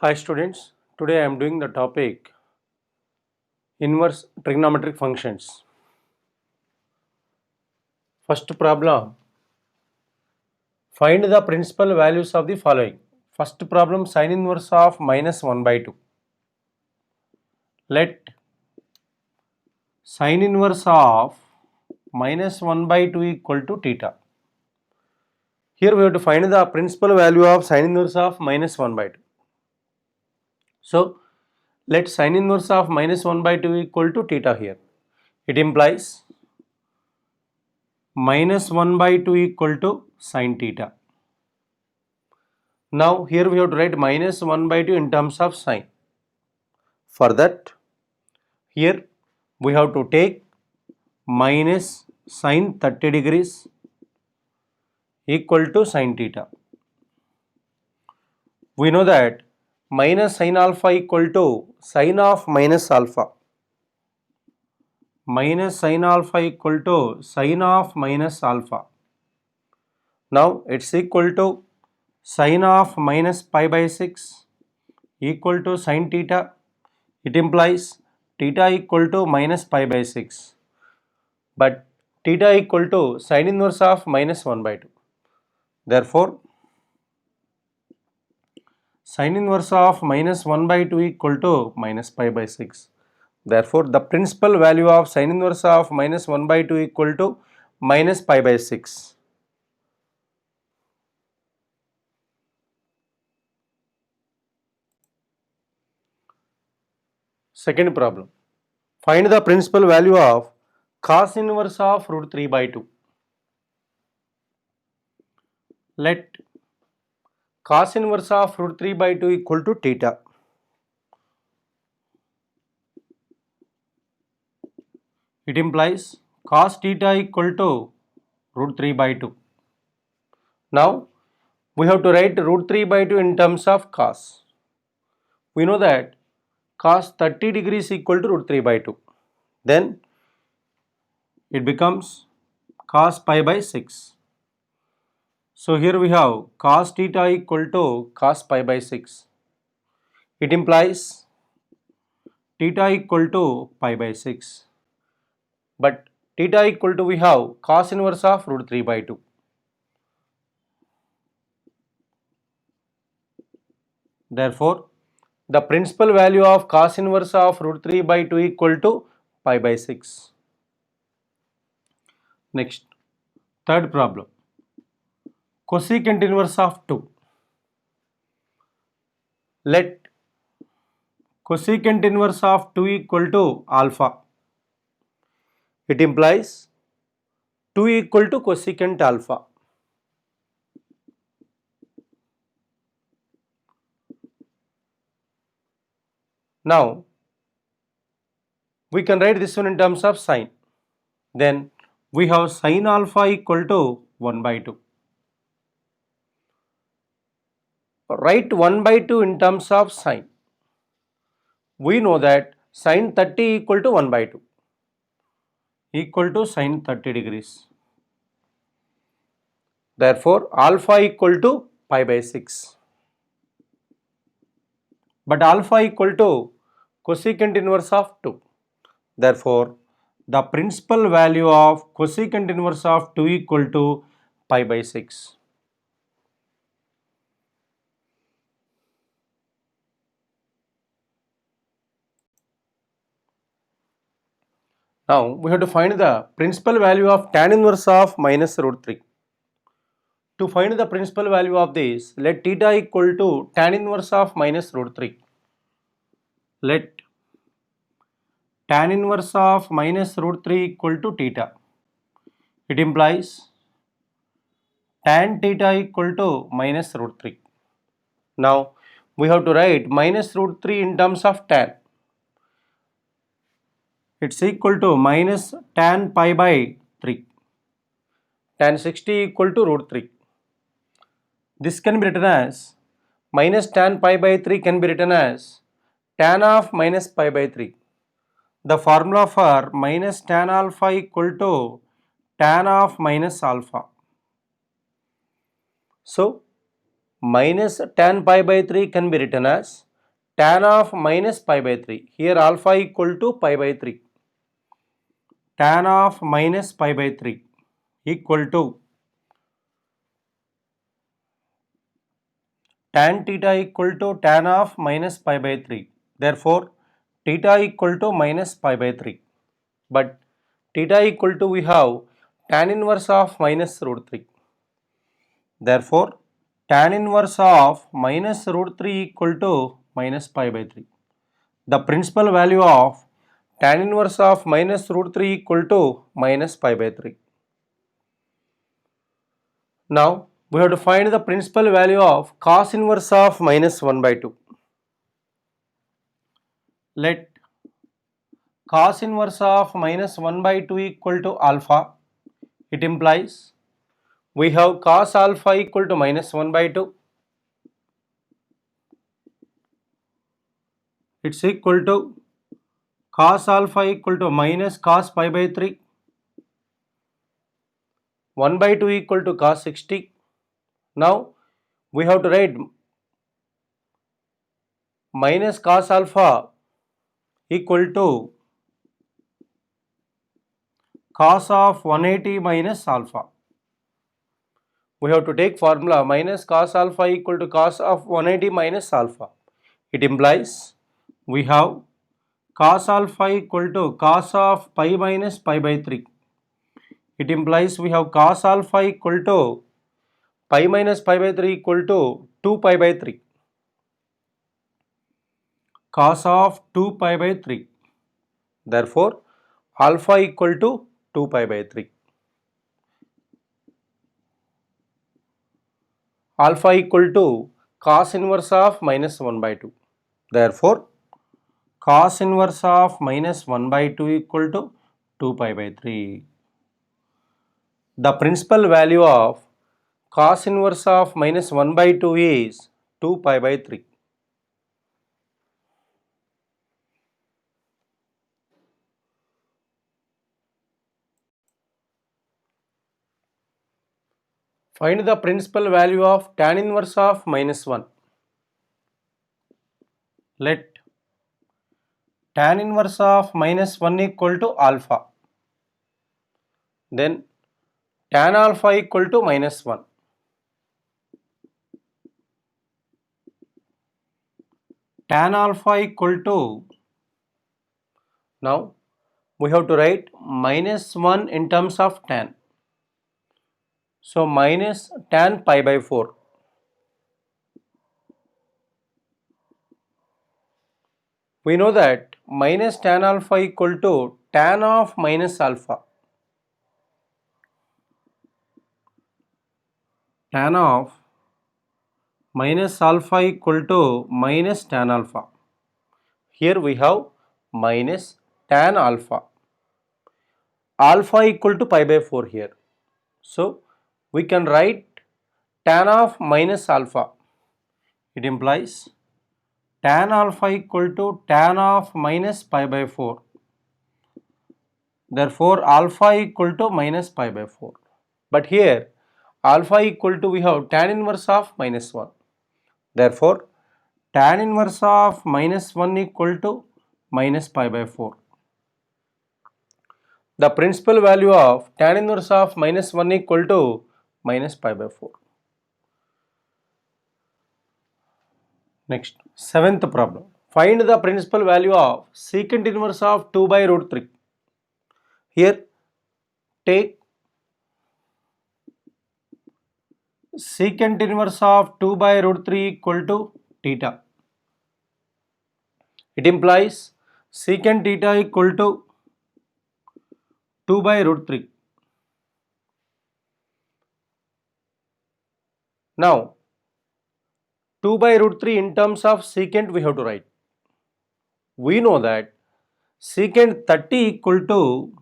Hi students, today I am doing the topic inverse trigonometric functions. First problem, find the principal values of the following. First problem, sin inverse of minus 1 by 2. Let sin inverse of minus 1 by 2 equal to theta. Here we have to find the principal value of sin inverse of minus 1 by 2. So let sin inverse of minus 1 by 2 equal to theta here. It implies minus 1 by 2 equal to sin theta. Now here we have to write minus 1 by 2 in terms of sine. For that, here we have to take minus sine 30 degrees equal to sine theta. We know that minus sine alpha equal to sine of minus alpha. Minus sine alpha equal to sine of minus alpha. Now it's equal to sine of minus pi by 6 equal to sine theta. It implies theta equal to minus pi by 6. But theta equal to sine inverse of minus 1 by 2. Therefore, sine inverse of minus 1 by 2 equal to minus pi by 6. Therefore, the principal value of sine inverse of minus 1 by 2 equal to minus pi by 6. Second problem. Find the principal value of cos inverse of root 3 by 2. Let cos inverse of root 3 by 2 equal to theta. It implies cos theta equal to root 3 by 2. Now, we have to write root 3 by 2 in terms of cos. We know that cos 30 degrees equal to root 3 by 2. Then it becomes cos pi by 6. So here we have cos theta equal to cos pi by 6. It implies theta equal to pi by 6. But theta equal to we have cos inverse of root 3 by 2. Therefore, the principal value of cos inverse of root 3 by 2 equal to pi by 6. Next, third problem. Cosecant inverse of 2. Let cosecant inverse of 2 equal to alpha. It implies 2 equal to cosecant alpha. Now, we can write this one in terms of sine. Then we have sine alpha equal to 1 by 2. Write 1 by 2 in terms of sine. We know that sine 30 equal to 1 by 2 equal to sine 30 degrees. Therefore, alpha equal to pi by 6. But alpha equal to cosecant inverse of 2. Therefore, the principal value of cosecant inverse of 2 equal to pi by 6. Now, we have to find the principal value of tan inverse of minus root 3. To find the principal value of this, let theta equal to tan inverse of minus root 3. Let tan inverse of minus root 3 equal to theta. It implies tan theta equal to minus root 3. Now, we have to write minus root 3 in terms of tan. It's equal to minus tan pi by 3. Tan 60 equal to root 3. This can be written as minus tan pi by 3 can be written as tan of minus pi by 3. The formula for minus tan alpha equal to tan of minus alpha. So, minus tan pi by 3 can be written as tan of minus pi by 3. Here alpha equal to pi by 3. Tan of minus pi by 3 equal to tan theta equal to tan of minus pi by 3. Therefore, theta equal to minus pi by 3. But theta equal to we have tan inverse of minus root 3. Therefore, tan inverse of minus root 3 equal to minus pi by 3. The principal value of tan inverse of minus root 3 equal to minus pi by 3. Now, we have to find the principal value of cos inverse of minus 1 by 2. Let cos inverse of minus 1 by 2 equal to alpha. It implies we have cos alpha equal to minus 1 by 2. It's equal to cos alpha equal to minus cos pi by 3. 1 by 2 equal to cos 60. Now, we have to write minus cos alpha equal to cos of 180 minus alpha. We have to take formula minus cos alpha equal to cos of 180 minus alpha. It implies we have cos alpha equal to cos of pi minus pi by 3. It implies we have cos alpha equal to pi minus pi by 3 equal to 2 pi by 3. Cos of 2 pi by 3. Therefore, alpha equal to 2 pi by 3. Alpha equal to cos inverse of minus 1 by 2. Therefore, cos inverse of minus 1 by 2 equal to 2 pi by 3. The principal value of cos inverse of minus 1 by 2 is 2 pi by 3. Find the principal value of tan inverse of minus 1. Let tan inverse of minus 1 equal to alpha. Then tan alpha equal to minus 1. Tan alpha equal to, now we have to write minus 1 in terms of tan. So minus tan pi by 4. We know that minus tan alpha equal to tan of minus alpha. Tan of minus alpha equal to minus tan alpha. Here we have minus tan alpha. Alpha equal to pi by 4 here. So we can write tan of minus alpha. It implies tan alpha equal to tan of minus pi by 4. Therefore, alpha equal to minus pi by 4. But here alpha equal to we have tan inverse of minus 1. Therefore, tan inverse of minus 1 equal to minus pi by 4. The principal value of tan inverse of minus 1 equal to minus pi by 4. Next, seventh problem. Find the principal value of secant inverse of 2 by root 3. Here, take secant inverse of 2 by root 3 equal to theta. It implies secant theta equal to 2 by root 3. Now, 2 by root 3 in terms of secant we have to write. We know that secant 30 equal to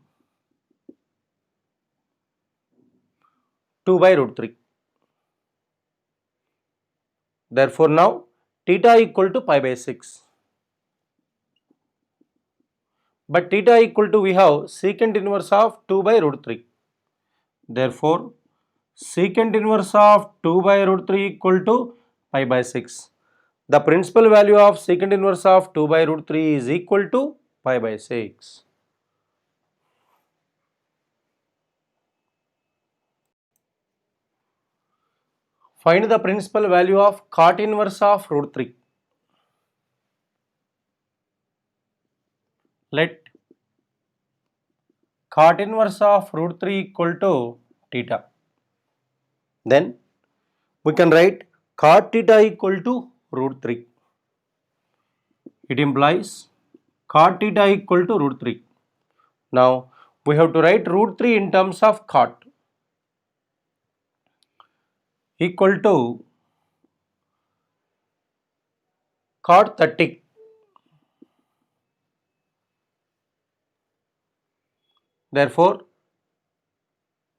2 by root 3. Therefore, now theta equal to pi by 6. But theta equal to we have secant inverse of 2 by root 3. Therefore, secant inverse of 2 by root 3 equal to pi by 6. The principal value of secant inverse of 2 by root 3 is equal to pi by 6. Find the principal value of cot inverse of root 3. Let cot inverse of root 3 equal to theta. Then we can write cot theta equal to root 3. It implies cot theta equal to root 3. Now we have to write root 3 in terms of cot equal to cot 30. Therefore,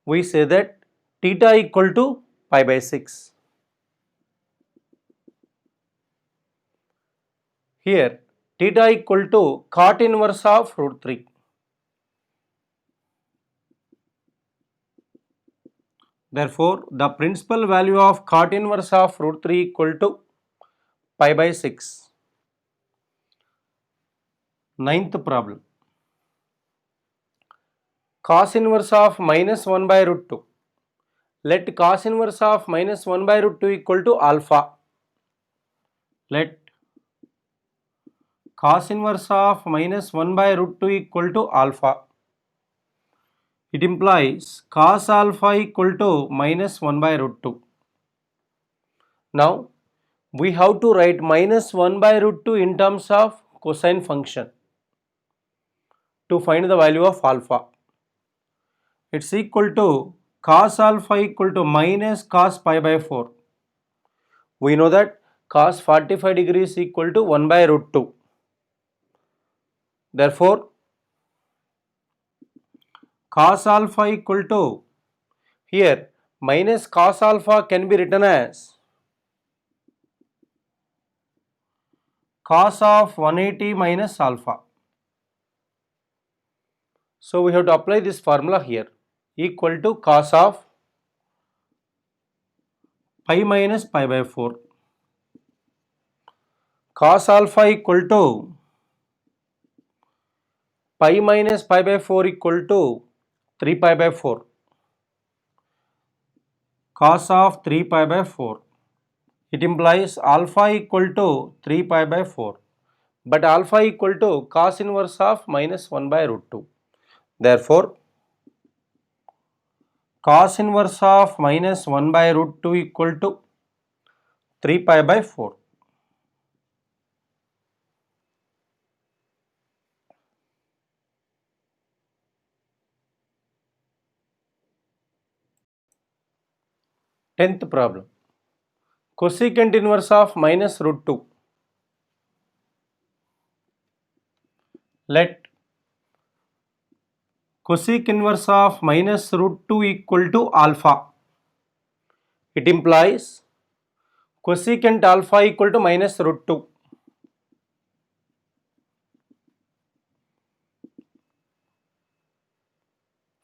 we say that theta equal to pi by 6. Here theta equal to cot inverse of root 3. Therefore, the principal value of cot inverse of root 3 equal to pi by 6. Ninth problem. Cos inverse of minus 1 by root 2. Let cos inverse of minus 1 by root 2 equal to alpha. Let cos inverse of minus 1 by root 2 equal to alpha. It implies cos alpha equal to minus 1 by root 2. Now, we have to write minus 1 by root 2 in terms of cosine function to find the value of alpha. It's equal to cos alpha equal to minus cos pi by 4. We know that cos 45 degrees equal to 1 by root 2. Therefore, cos alpha equal to, here minus cos alpha can be written as cos of 180 minus alpha. So we have to apply this formula here, equal to cos of pi minus pi by 4. Cos alpha equal to pi minus pi by 4 equal to 3 pi by 4. Cos of 3 pi by 4. It implies alpha equal to 3 pi by 4. But alpha equal to cos inverse of minus 1 by root 2. Therefore, cos inverse of minus 1 by root 2 equal to 3 pi by 4. Tenth problem. Cosecant inverse of minus root 2. Let cosec inverse of minus root 2 equal to alpha. It implies cosecant alpha equal to minus root 2.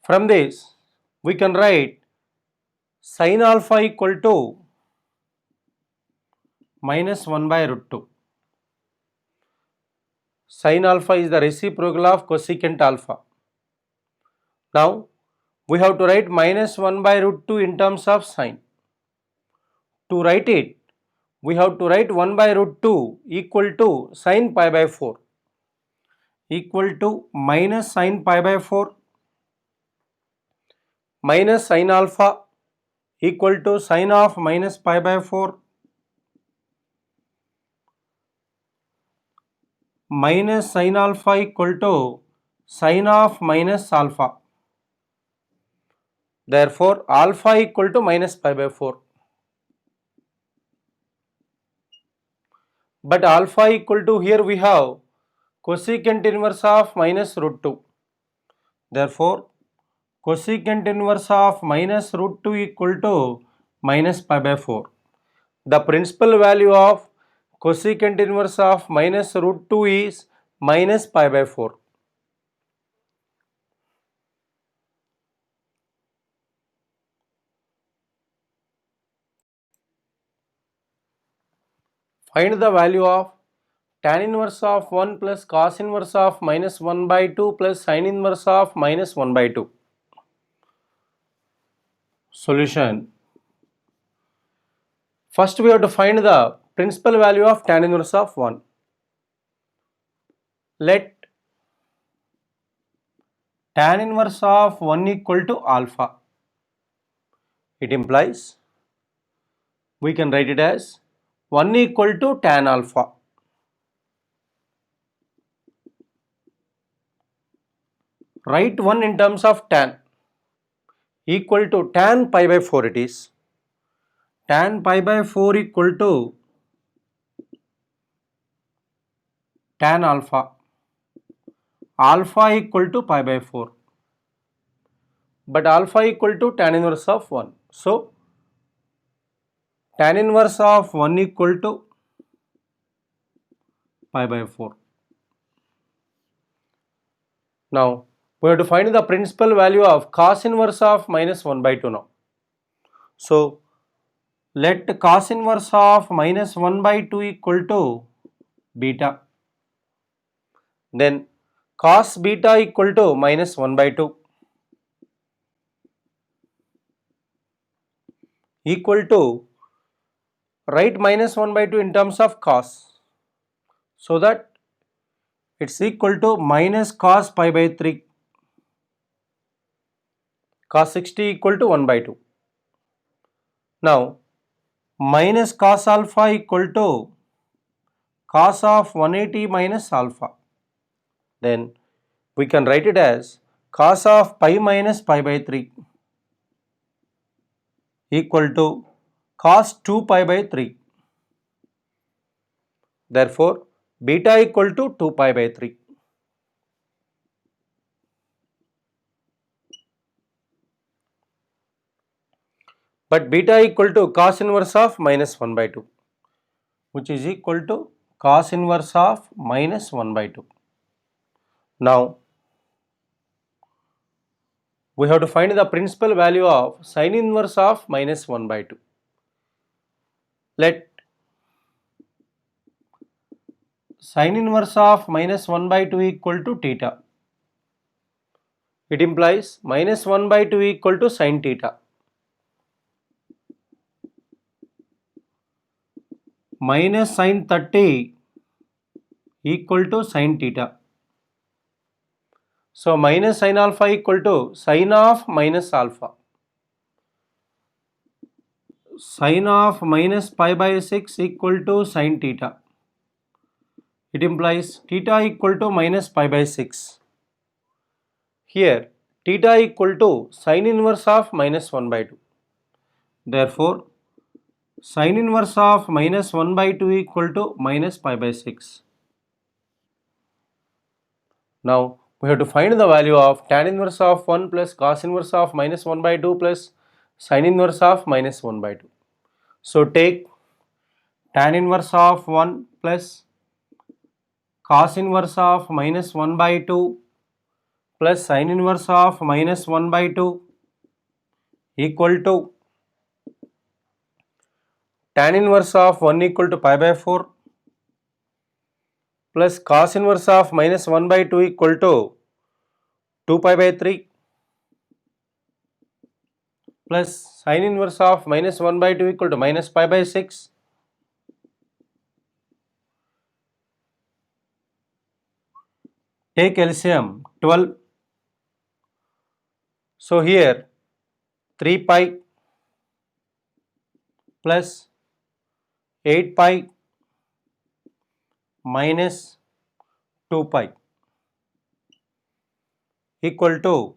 From this, we can write sin alpha equal to minus 1 by root 2. Sin alpha is the reciprocal of cosecant alpha. Now, we have to write minus 1 by root 2 in terms of sin. To write it, we have to write 1 by root 2 equal to sin pi by 4 equal to minus sin pi by 4 minus sin alpha equal to sin of minus pi by 4 minus sin alpha equal to sin of minus alpha. Therefore, alpha equal to minus pi by 4. But alpha equal to, here we have cosecant inverse of minus root 2. Therefore, cosecant inverse of minus root 2 equal to minus pi by 4. The principal value of cosecant inverse of minus root 2 is minus pi by 4. Find the value of tan inverse of 1 plus cos inverse of minus 1 by 2 plus sin inverse of minus 1 by 2. Solution. First we have to find the principal value of tan inverse of 1. Let tan inverse of 1 equal to alpha. It implies we can write it as 1 equal to tan alpha. Write 1 in terms of tan equal to tan pi by 4 it is. Tan pi by 4 equal to tan alpha. Alpha equal to pi by 4. But alpha equal to tan inverse of 1. So, tan inverse of 1 equal to pi by 4. Now, we have to find the principal value of cos inverse of minus 1 by 2 now. So, let cos inverse of minus 1 by 2 equal to beta. Then cos beta equal to minus 1 by 2 equal to, write minus 1 by 2 in terms of cos, so that it's equal to minus cos pi by 3, cos 60 equal to 1 by 2. Now, minus cos alpha equal to cos of 180 minus alpha. Then we can write it as cos of pi minus pi by 3 equal to cos 2 pi by 3. Therefore, beta equal to 2 pi by 3. But beta equal to cos inverse of minus 1 by 2, which is equal to cos inverse of minus 1 by 2. Now, we have to find the principal value of sin inverse of minus 1 by 2. Let sin inverse of minus 1 by 2 equal to theta. It implies minus 1 by 2 equal to sin theta. Minus sin 30 equal to sin theta. So, minus sin alpha equal to sin of minus alpha. Sin of minus pi by 6 equal to sin theta. It implies theta equal to minus pi by 6. Here, theta equal to sin inverse of minus 1 by 2. Therefore, sin inverse of minus 1 by 2 equal to minus pi by 6. Now, we have to find the value of tan inverse of 1 plus cos inverse of minus 1 by 2 plus sin inverse of minus 1 by 2. So, take tan inverse of 1 plus cos inverse of minus 1 by 2 plus sin inverse of minus 1 by 2 equal to tan inverse of 1 equal to pi by 4 plus cos inverse of minus 1 by 2 equal to 2 pi by 3 plus sin inverse of minus 1 by 2 equal to minus pi by 6. Take LCM 12. So here 3 pi plus 8 pi minus 2 pi equal to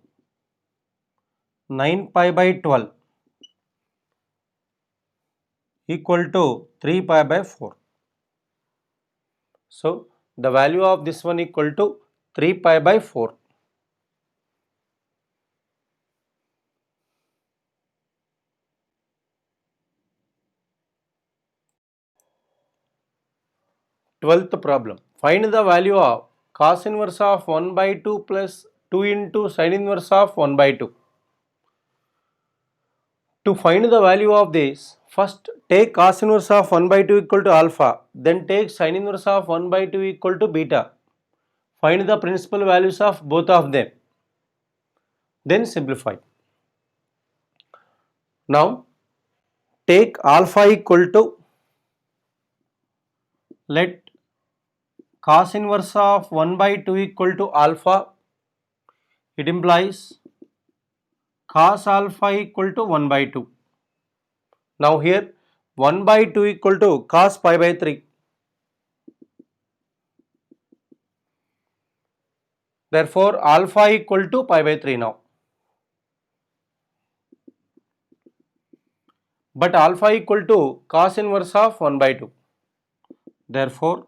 9 pi by 12 equal to 3 pi by 4. So, the value of this one equal to 3 pi by 4. Twelfth problem. Find the value of cos inverse of 1 by 2 plus 2 into sin inverse of 1 by 2. To find the value of this, First take cos inverse of 1 by 2 equal to alpha, then take sin inverse of 1 by 2 equal to beta. Find the principal values of both of them. Then simplify. Now take alpha equal to, let cos inverse of 1 by 2 equal to alpha. It implies cos alpha equal to 1 by 2. Now here 1 by 2 equal to cos pi by 3. Therefore alpha equal to pi by 3 now. But alpha equal to cos inverse of 1 by 2. Therefore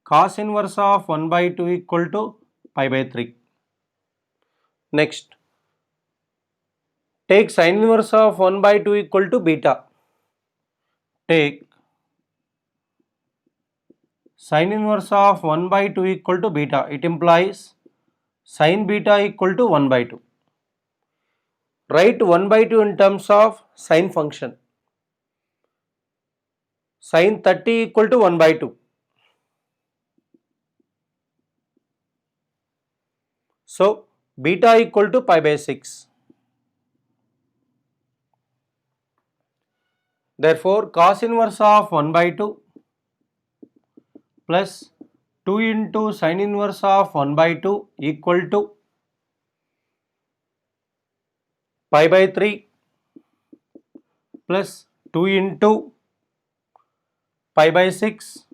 cos inverse of 1 by 2 equal to pi by 3. Next, take sin inverse of 1 by 2 equal to beta. Take sin inverse of 1 by 2 equal to beta. It implies sin beta equal to 1 by 2. Write 1 by 2 in terms of sin function. Sin 30 equal to 1 by 2. So beta equal to pi by 6. Therefore cos inverse of 1 by 2 plus 2 into sin inverse of 1 by 2 equal to pi by 3 plus 2 into pi by 6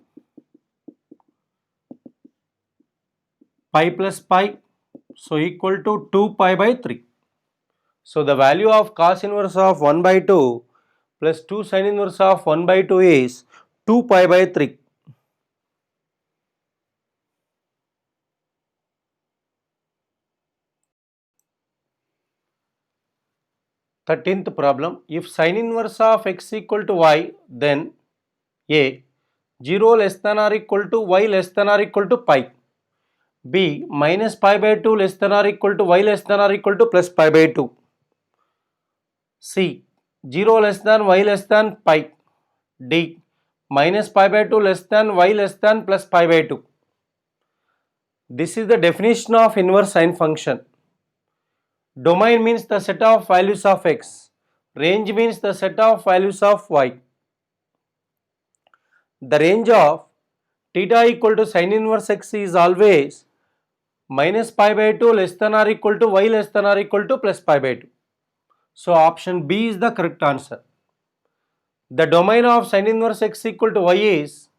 pi plus pi, so equal to 2 pi by 3. So the value of cos inverse of 1 by 2 plus 2 sin inverse of 1 by 2 is 2 pi by 3. Thirteenth problem, if sin inverse of x equal to y, then a 0 less than or equal to y less than or equal to pi, b minus pi by 2 less than or equal to y less than or equal to plus pi by 2, c 0 less than y less than pi, d minus pi by 2 less than y less than plus pi by 2. This is the definition of inverse sine function. Domain means the set of values of x. Range means the set of values of y. The range of theta equal to sin inverse x is always minus pi by 2 less than or equal to y less than or equal to plus pi by 2. So option B is the correct answer. The domain of sin inverse x equal to y is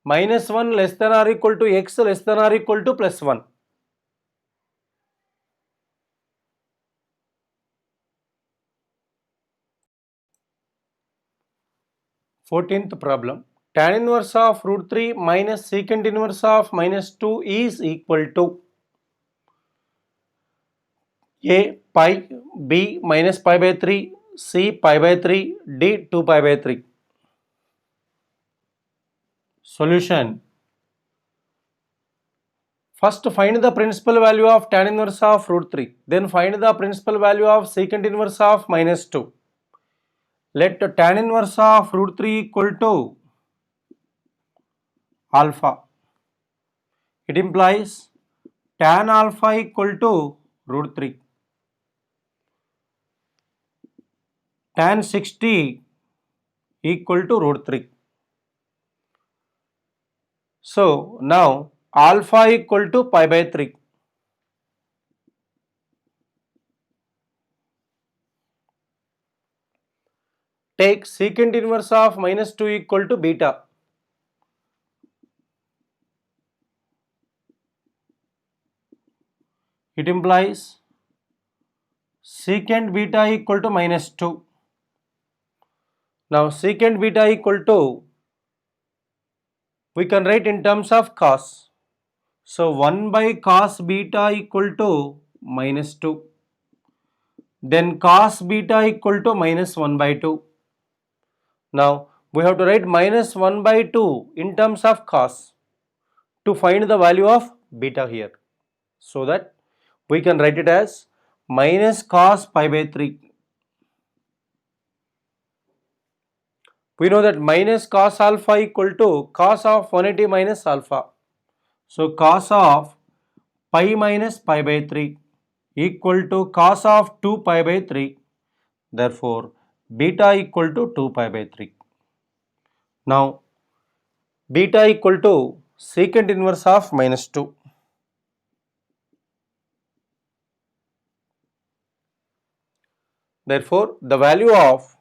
minus 1 less than or equal to x less than or equal to plus 1. Fourteenth problem, tan inverse of root 3 minus secant inverse of minus 2 is equal to a pi, b minus pi by 3, c pi by 3, d 2 pi by 3. Solution. First find the principal value of tan inverse of root 3, then find the principal value of secant inverse of minus 2. Let tan inverse of root 3 equal to alpha. It implies tan alpha equal to root 3. Tan 60 equal to root 3. So now alpha equal to pi by 3. Take secant inverse of minus 2 equal to beta. It implies secant beta equal to minus 2. Now secant beta equal to, we can write in terms of cos. So 1 by cos beta equal to minus 2. Then cos beta equal to minus 1 by 2. Now we have to write minus 1 by 2 in terms of cos to find the value of beta here. So that we can write it as minus cos pi by 3. We know that minus cos alpha equal to cos of 180 minus alpha. So cos of pi minus pi by 3 equal to cos of 2 pi by 3. Therefore, beta equal to 2 pi by 3. Now, beta equal to secant inverse of minus 2. Therefore, the value of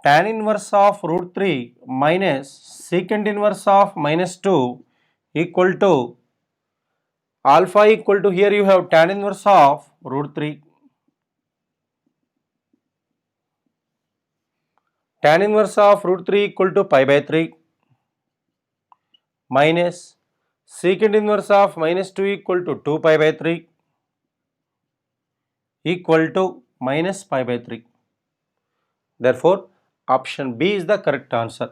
tan inverse of root 3 minus secant inverse of minus 2 equal to alpha equal to, here you have tan inverse of root 3. Tan inverse of root 3 equal to pi by 3 minus secant inverse of minus 2 equal to 2 pi by 3 equal to minus pi by 3. Therefore, option B is the correct answer.